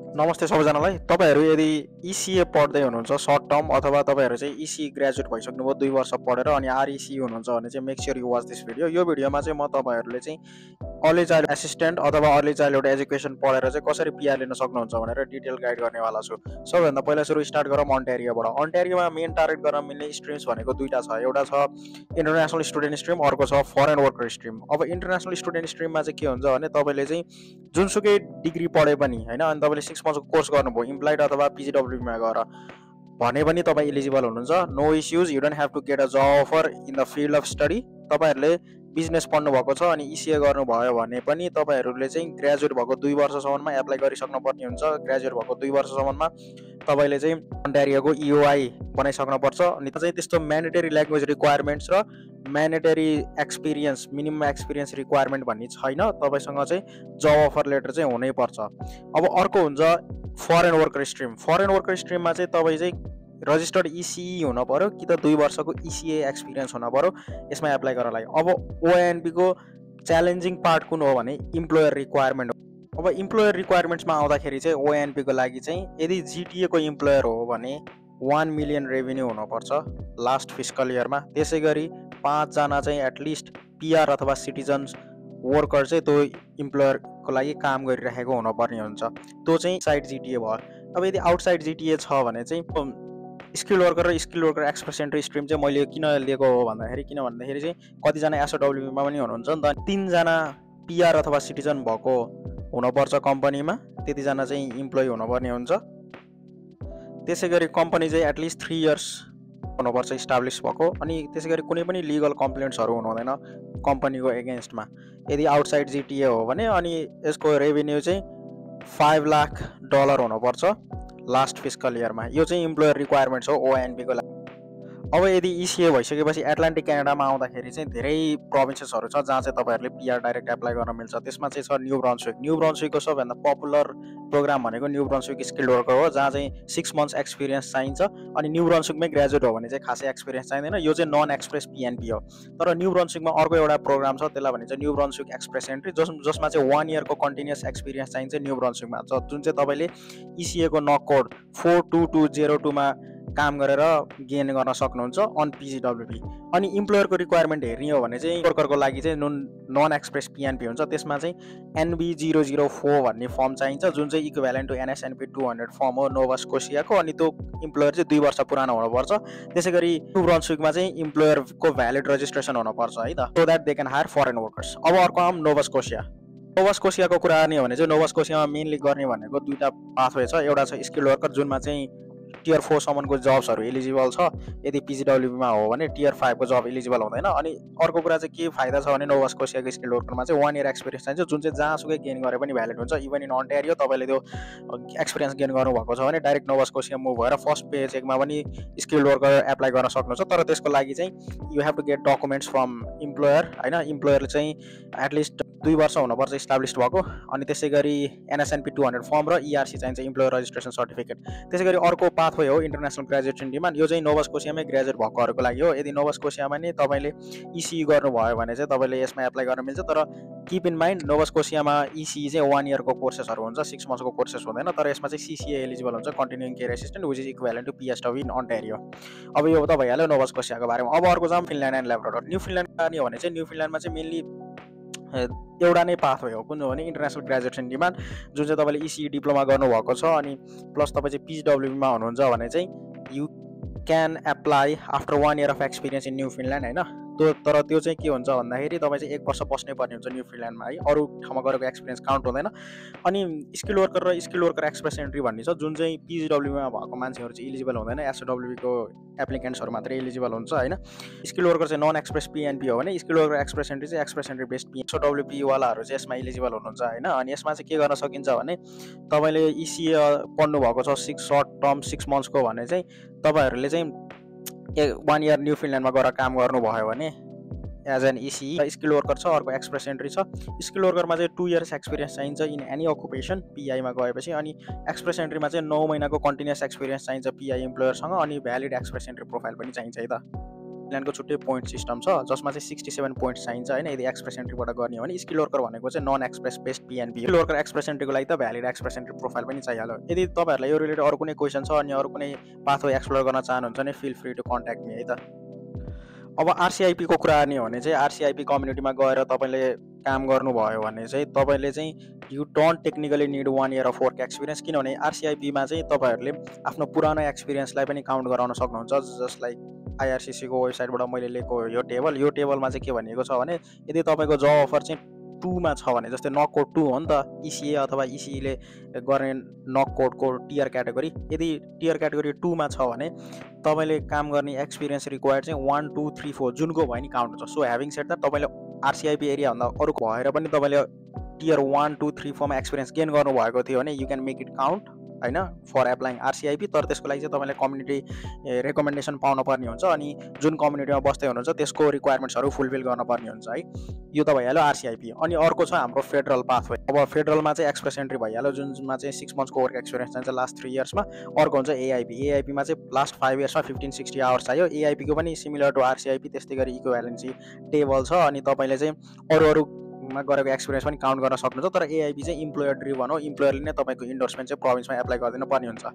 नमस्ते सबैजनालाई। तपाईहरू यदि इसीए पढ्दै हुनुहुन्छ सर्ट टर्म अथवा तपाईहरू चाहिँ इसी ग्रेजुएट भइसक्नुभयो 2 वर्ष पढेर अनि आरइसी हुनुहुन्छ भने चाहिँ make sure you watch this video. यो भिडियोमा चाहिँ म तपाईहरूले चाहिँ अर्ली चाइल्ड एसिस्टेन्ट अथवा अर्ली चाइल्डहुड एजुकेसन पढेर चाहिँ कसरी पिआर लिन सक्नुहुन्छ भनेर डिटेल गाइड गर्नेवाला छु। सबैभन्दा पहिला सुरु स्टार्ट गरौँ अन्टारियोबाट। अन्टारियोमा मेन टार्गेट गर्न मिल्ने स्ट्रिम्स भनेको दुईटा छ। एउटा छ इन्टरनेसनल स्टुडेन्ट स्ट्रिम, अर्को छ फरेन वर्कर स्ट्रिम। अब इन्टरनेसनल स्टुडेन्ट स्ट्रिममा चाहिँ के हुन्छ भने तपाईँले चाहिँ जुनसुकै डिग्री पढे पनि होइन, अनि तपाईँले 6 मन्थको कोर्स गर्नुभयो इम्प्लोइड अथवा पिजिडब्ल्युमा गएर भने पनि तपाईँ इलिजिबल हुनुहुन्छ। No issues, you don't have to get a job offer in the field of study. तपाईँहरूले बिजनेस पढ्नु भएको छ अनि इसिए गर्नुभयो भने पनि तपाईँहरूले चाहिँ ग्रेजुएट भएको 2 वर्षसम्ममा एप्लाई गरिसक्नु पर्ने हुन्छ। ग्रेजुएट भएको 2 वर्षसम्ममा तपाईँले चाहिँ अन्टारियोको इओआई बनाइसक्नुपर्छ। अनि चाहिँ त्यस्तो म्यान्डेटरी ल्याङ्ग्वेज रिक्वायरमेन्ट्स र mandatory experience, minimum experience requirement भन्ने छैन। तपाईँसँग चाहिँ जब अफर लेटर चाहिँ हुनैपर्छ। अब अर्को हुन्छ foreign worker stream. Foreign worker स्ट्रिममा चाहिँ तपाईँ चाहिँ रजिस्टर्ड इसिई हुनु पऱ्यो कि त 2 वर्षको इसिए एक्सपिरियन्स हुनु पऱ्यो यसमा एप्लाई गर्न लागि। अब ओएनपीको च्यालेन्जिङ पार्ट कुन हो भने इम्प्लोयर रिक्वायरमेन्ट हो। अब इम्प्लोयर रिक्वायरमेन्ट्समा आउँदाखेरि चाहिँ ओएनपीको लागि चाहिँ यदि जिटिएको इम्प्लोयर हो भने 1 मिलियन रेभेन्यू हुनुपर्छ लास्ट फिस्कल इयरमा। त्यसै गरी 5 जना चाहिँ एटलिस्ट पिआर अथवा सिटिजन्स वर्कर चाहिँ त्यो इम्प्लोयरको लागि काम गरिरहेको हुनुपर्ने हुन्छ। त्यो चाहिँ साइड जिटिए भयो। अब यदि आउटसाइड जिटिए छ भने चाहिँ स्किल वर्कर र skill worker express entry stream चाहिँ मैले किन लिएको हो भन्दाखेरि चाहिँ कतिजना एसओडब्ल्युमा पनि हुनुहुन्छ नि त। 3 जना पिआर अथवा सिटिजन भएको हुनुपर्छ कम्पनीमा, त्यतिजना चाहिँ इम्प्लोइ हुनुपर्ने हुन्छ। त्यसै गरी कम्पनी चाहिँ एटलिस्ट 3 इयर्स हुनुपर्छ इस्टाब्लिस भएको। अनि त्यसै गरी कुनै पनि लिगल कम्प्लेन्ट्सहरू हुनु हुँदैन कम्पनीको एगेन्स्टमा यदि आउटसाइड जिटिए हो भने। अनि यसको रेभेन्यू चाहिँ $5 लाख हुनुपर्छ लास्ट फिस्कल इयरमा। यो चाहिँ इम्प्लोयर रिक्वायरमेन्ट्स हो ओएनपीको लागि। अब यदि इसिए भइसकेपछि एटलान्टिक क्यानाडामा आउँदाखेरि चाहिँ धेरै प्रोभिन्सेसहरू छ जहाँ चाहिँ तपाईँहरूले पिआर डाइरेक्ट एप्लाई गर्न मिल्छ। त्यसमा चाहिँ छ न्यू ब्रन्सविक। न्यू ब्रन्सविकको सबभन्दा पपुलर प्रोग्राम भनेको न्यू ब्रन्सविक स्किल वर्कर हो, जहाँ चाहिँ 6 मन्थ्स एक्सपिरियन्स चाहिन्छ। अनि न्यू ब्रन्सविकमै ग्रेजुएट हो भने चाहिँ खासै एक्सपिरियन्स चाहिँदैन। यो चाहिँ नन एक्सप्रेस पिएनपी हो। तर न्यू ब्रन्सविकमा अर्को एउटा प्रोग्राम छ, त्यसलाई भनिन्छ न्यू ब्रन्सविक एक्सप्रेस एन्ट्री, जसमा चाहिँ 1 इयरको कन्टिन्युस एक्सपिरियन्स चाहिन्छ न्यू ब्रन्सविकमा, जुन चाहिँ तपाईँले इसिएको नक कोड 42202 काम गरेर गेन गर्न सक्नुहुन्छ अन पिजिडब्ल्युपी। अनि इम्प्लोयरको रिक्वायरमेन्ट हेर्ने हो भने चाहिँ वर्करको लागि चाहिँ नन एक्सप्रेस पिएनपी हुन्छ। त्यसमा चाहिँ NB004 भन्ने फर्म चाहिन्छ, जुन चाहिँ इक्विभ्यालेन्ट टु NSNP 200 फर्म हो नोभा स्कोसियाको। अनि त्यो इम्प्लोयर चाहिँ 2 वर्ष पुरानो हुनुपर्छ। त्यसै गरी न्यू ब्रन्सविकमा चाहिँ इम्प्लोयरको भ्यालिड रजिस्ट्रेसन हुनुपर्छ है त, so that they can hire foreign workers. अब अर्को आउँ नोभा स्कोसिया। नोभा स्कोसियाको कुरा गर्ने हो भने चाहिँ नोभा स्कोसियामा मेनली गर्ने भनेको दुईवटा पाथवे छ। एउटा छ स्किल वर्कर, जुनमा चाहिँ टियर 4 सम्मको जब्सहरू इलिजिबल छ यदि पिजिडब्ल्युपीमा हो भने। टियर 5 को जब इलिजिबल हुँदैन। अनि अर्को कुरा चाहिँ के फाइदा छ भने नोभा स्कोसियाको स्किल वर्करमा चाहिँ 1 इयर एक्सपिरियन्स चाहिन्छ, जुन चाहिँ जहाँसुकै गेन गरे पनि भ्यालिड हुन्छ। इभन इन अन्टारियो तपाईँले त्यो एक्सपिरियन्स गेन गर्नुभएको छ भने डाइरेक्ट नोभा स्कोसिया मुभ भएर फर्स्ट पे चेकमा पनि स्किल वर्कर एप्लाई गर्न सक्नुहुन्छ। तर त्यसको लागि चाहिँ you have to get documents from employer होइन। इम्प्लोयरले चाहिँ एटलिस्ट 2 वर्ष हुनुपर्छ इस्टाब्लिस भएको। अनि त्यसै गरी NSNP 200 फर्म र ERC चाहिन्छ, इम्प्लोयर रजिस्ट्रेसन सर्टिफिकेट। त्यसै गरी अर्को पाथवे हो इन्टरनेसनल ग्रेजुएट इन डिमान्ड। यो चाहिँ नोभा स्कोसियामै ग्रेजुएट भएकोहरूको लागि हो। यदि नोभा स्कोसियामा नै तपाईँले इसिई गर्नुभयो भने चाहिँ तपाईँले यसमा एप्लाई गर्न मिल्छ। तर किप इन माइन्ड नोभा स्कोसियामा इसिई चाहिँ 1 इयरको कोर्सेसहरू हुन्छ, 6 मन्थ्सको कोर्सेस हुँदैन। तर यसमा चाहिँ CCA एलिजिबल हुन्छ, continuing care assistant, which is equivalent to PSW in Ontario. अब यो त भइहाल्यो नोभा स्कोसियाको बारेमा। अब अर्को जाम Newfoundland and Labrador. Newfoundland जाने हो भने चाहिँ न्यू फिनल्यान्डमा चाहिँ मेनली एउटा नै पाथवे हो, कुन हो भने इन्टरनेसनल ग्रेजुएट इन डिमान्ड, जुन चाहिँ तपाईँले इसिई डिप्लोमा गर्नुभएको छ अनि प्लस तपाईँ चाहिँ पिजिडब्ल्युपीमा हुनुहुन्छ भने चाहिँ you can apply after 1 year of experience in new Finland होइन। तर त्यो चाहिँ के हुन्छ भन्दाखेरि तपाईँ चाहिँ 1 वर्ष बस्नै पर्ने हुन्छ न्यू फिनल्यान्डमा है, अरू ठाउँमा गरेको एक्सपिरियन्स काउन्ट हुँदैन। अनि स्किल वर्कर र स्किल वर्कर एक्सप्रेस एन्ट्री भन्ने छ, जुन चाहिँ पिजिडब्ल्युमा भएको मान्छेहरू चाहिँ इलिजिबल हुँदैन, एसओडब्ल्युको एप्लिकेन्ट्सहरू मात्रै इलिजिबल हुन्छ होइन। स्किल वर्कर चाहिँ नन एक्सप्रेस पिएनपी हो भने स्किल वर्कर एक्सप्रेस एन्ट्री चाहिँ एक्सप्रेस एन्ट्री बेस्ड एसओडब्ल्युपी वालाहरू चाहिँ यसमा इलिजिबल हुनुहुन्छ होइन। अनि यसमा चाहिँ के गर्न सकिन्छ भने तपाईँले इसिए पढ्नुभएको छ 6 मन्थ्सको भने चाहिँ तपाईँहरूले चाहिँ 1 इयर न्यू फिनल्यान्डमा गएर काम गर्नुभयो भने एज एन इसिई। स्किल वर्कर छ, अर्को एक्सप्रेस एन्ट्री छ। स्किल वर्करमा चाहिँ 2 इयर्स एक्सपिरियन्स चाहिन्छ इन एनी अकुपेसन पिआईमा गएपछि। अनि एक्सप्रेस एन्ट्रीमा चाहिँ 9 महिनाको कन्टिन्युस एक्सपिरियन्स चाहिन्छ पिआई इम्प्लोयरसँग। अनि भ्यालिड एक्सप्रेस एन्ट्री प्रोफाइल पनि चाहिन्छ है त। ल्यान्डको छुट्टै पोइन्ट सिस्टम छ जसमा चाहिँ 67 पोइन्ट चाहिन्छ होइन यदि एक्सप्रेस एन्ट्रीबाट गर्ने हो भने। स्किल वर्कर भनेको चाहिँ non express based PNP. Skill worker express एन्ट्रीको लागि त भ्यालिड एक्सप्रेस एन्ट्री प्रोफाइल पनि चाहिहाल्यो। यदि तपाईँहरूलाई यो रिलेटेड अरू कुनै क्वेसन छ अनि अरू कुनै पाथवे एक्सप्लोर गर्न चाहनुहुन्छ भने feel free to contact me है त। अब आरसिआइपीको कुरा गर्ने हो भने चाहिँ आरसिआइपी कम्युनिटीमा गएर तपाईँले काम गर्नुभयो भने चाहिँ तपाईँले चाहिँ you don't technically need 1 year of work experience, किनभने आरसिआइपीमा चाहिँ तपाईँहरूले आफ्नो पुरानो एक्सपिरियन्सलाई पनि काउन्ट गराउन सक्नुहुन्छ। जस्ट लाइक आइआरसिसीको वेबसाइटबाट मैले लिएको यो टेबलमा चाहिँ के भनिएको छ भने यदि तपाईँको जब अफर चाहिँ 2 मा छ भने, जस्तै नक कोड 2 हो नि त, इसिए अथवा इसिईले गर्ने नक कोडको टियर क्याटेगोरी, यदि टियर क्याटेगोरी 2 मा छ भने तपाईँले काम गर्ने एक्सपिरियन्स रिक्वायर्ड चाहिँ 1 2 3 4 जुनको भयो नि काउन्ट हुन्छ। सो ह्याभिङ सेड द्याट तपाईँले आरसिआइपी एरियाभन्दा अरू भएर पनि तपाईँले टियर 1 2 3 4 मा एक्सपिरियन्स गेन गर्नुभएको थियो भने you can make it count होइन फर एप्लाइङ आरसिआइपी। तर त्यसको लागि चाहिँ तपाईँले कम्युनिटी रेकमेन्डेसन पाउनुपर्ने हुन्छ अनि जुन कम्युनिटीमा बस्दै हुनुहुन्छ त्यसको रिक्वायरमेन्ट्सहरू फुलफिल गर्नुपर्ने हुन्छ है। यो त भइहाल्यो आरसिआइपी। अनि अर्को छ हाम्रो फेडरल पाथवे। अब फेडरलमा चाहिँ एक्सप्रेस एन्ट्री भइहाल्यो जुनमा चाहिँ 6 मन्थ्सको वर्क एक्सपिरियन्स चाहिन्छ लास्ट 3 इयर्समा। अर्को हुन्छ एआइपीमा चाहिँ लास्ट 5 इयर्समा 1560 आवर्स चाहियो। एआइपीको पनि सिमिलर टु आरसिआइपी त्यस्तै गरी इक्विभ्यालेन्सी टेबल छ अनि तपाईँले चाहिँ अरूमा गरेको एक्सपिरियन्स पनि काउन्ट गर्न सक्नुहुन्छ। तर एआइपी चाहिँ इम्प्लोयर ड्रिभन हो, इम्प्लोयरले नै तपाईँको इन्डोर्समेन्ट चाहिँ प्रोभिन्समा एप्लाई गरिदिनु पर्ने हुन्छ।